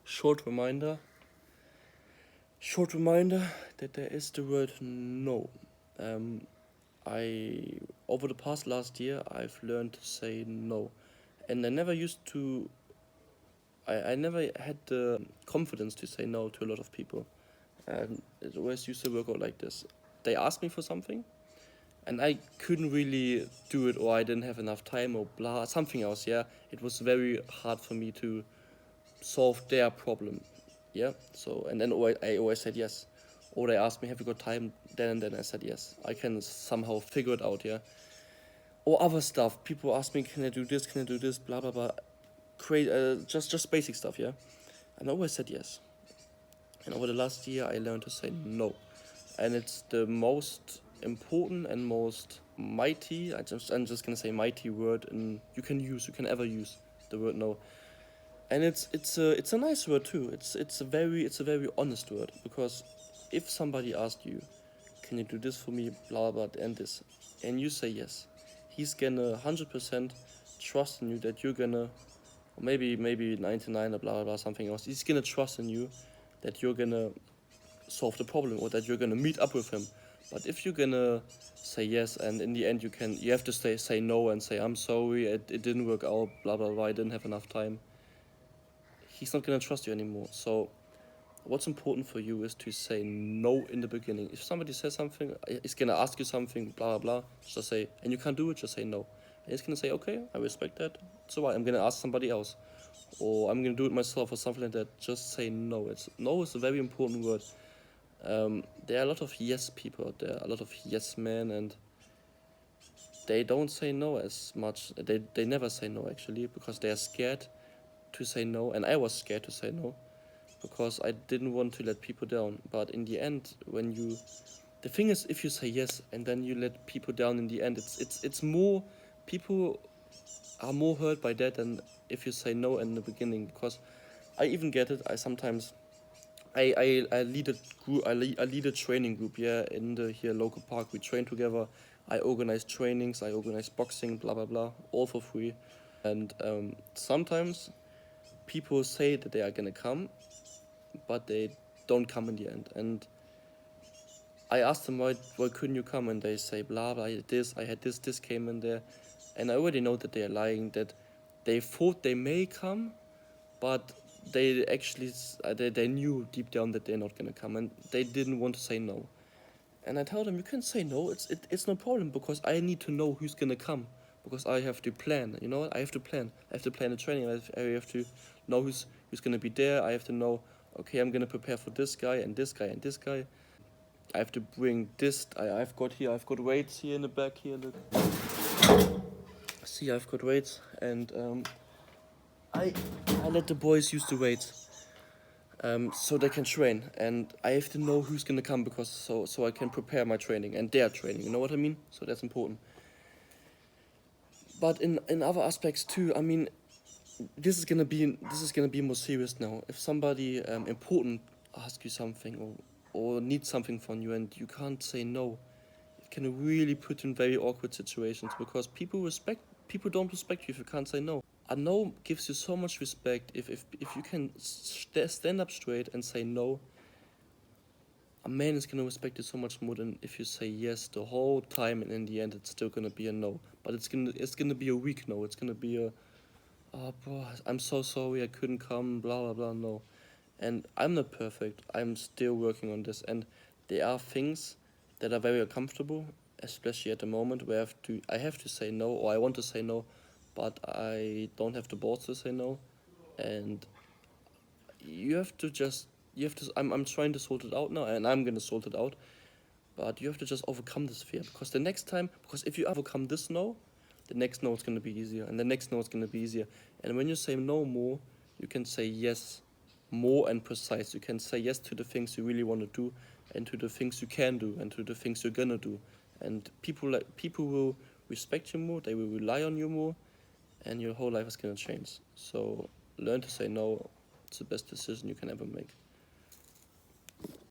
short reminder that there is the word no. Um, I over the past last year I've learned to say no, and I never used to. I never had the confidence to say no to a lot of people, and it always used to work out like this. They asked me for something, and I couldn't really do it, or I didn't have enough time, or blah, something else. Yeah, it was very hard for me to solve their problem. Yeah, so and then I always said yes. Or they asked me, "Have you got time?" Then and then I said yes. I can somehow figure it out. Yeah. Or other stuff. People ask me, "Can I do this? Can I do this?" Blah blah blah. Create just basic stuff. Yeah. And I always said yes. And over the last year, I learned to say no, and it's the most important and most mighty. I'm just gonna say mighty word, and you can ever use the word no. And it's a nice word too. It's a very honest word, because if somebody asked you, "Can you do this for me?" Blah blah blah, and this, and you say yes, he's gonna 100% trust in you that you're gonna, or maybe 99 or blah blah blah something else. He's gonna trust in you that you're gonna solve the problem, or that you're gonna meet up with him. But if you're gonna say yes, and in the end you have to say no and say, "I'm sorry, it didn't work out, blah blah blah, I didn't have enough time," he's not gonna trust you anymore. So what's important for you is to say no in the beginning. If somebody says something, is gonna ask you something, blah blah blah, just say, and you can't do it, just say no. And he's gonna say, "Okay, I respect that. So I'm gonna ask somebody else, or I'm gonna do it myself," or something like that. Just say no. No is a very important word. There are a lot of yes people out there, a lot of yes men, and they don't say no as much. They never say no, actually, because they are scared to say no, and I was scared to say no because I didn't want to let people down. But in the end, the thing is, if you say yes and then you let people down in the end, it's more, people are more hurt by that than if you say no in the beginning. Because I even get it. I sometimes I lead a group. I lead a training group. Yeah, in the here local park, we train together. I organize trainings. I organize boxing. Blah blah blah. All for free. And sometimes people say that they are gonna come, but they don't come in the end. And I asked them, why couldn't you come? And they say, blah blah. I had this came in there, and I already know that they are lying. That they thought they may come, but they actually they knew deep down that they're not gonna come, and they didn't want to say no. And I told them, you can say no. It's no problem, because I need to know who's gonna come, because I have to plan. You know what? I have to plan. I have to plan the training. I have to know who's gonna be there. I have to know. Okay, I'm gonna prepare for this guy and this guy and this guy. I have to bring this. I've got weights here in the back here. Look. See, I've got weights, and I let the boys use the weights. So they can train, and I have to know who's gonna come, because so I can prepare my training and their training. You know what I mean? So that's important. But in other aspects too, I mean, this is gonna be more serious now. If somebody important asks you something, or needs something from you, and you can't say no, it can really put you in very awkward situations, because people don't respect you if you can't say no. A no gives you so much respect if you can stand up straight and say no. A man is gonna respect you so much more than if you say yes the whole time, and in the end it's still gonna be a no. But it's gonna be a weak no. It's gonna be a, "Oh bro, I'm so sorry I couldn't come, blah blah blah," no. And I'm not perfect. I'm still working on this, and there are things that are very uncomfortable, especially at the moment where I have to say no, or I want to say no, but I don't have the balls to say no. And you have to just you have to I'm trying to sort it out now, and I'm gonna sort it out. But you have to just overcome this fear, because the next time, because if you overcome this no, the next no is gonna be easier, and the next no is gonna be easier. And when you say no more, you can say yes more and precise. You can say yes to the things you really want to do, and to the things you can do, and to the things you're gonna do. And people will respect you more. They will rely on you more, and your whole life is gonna change. So learn to say no. It's the best decision you can ever make.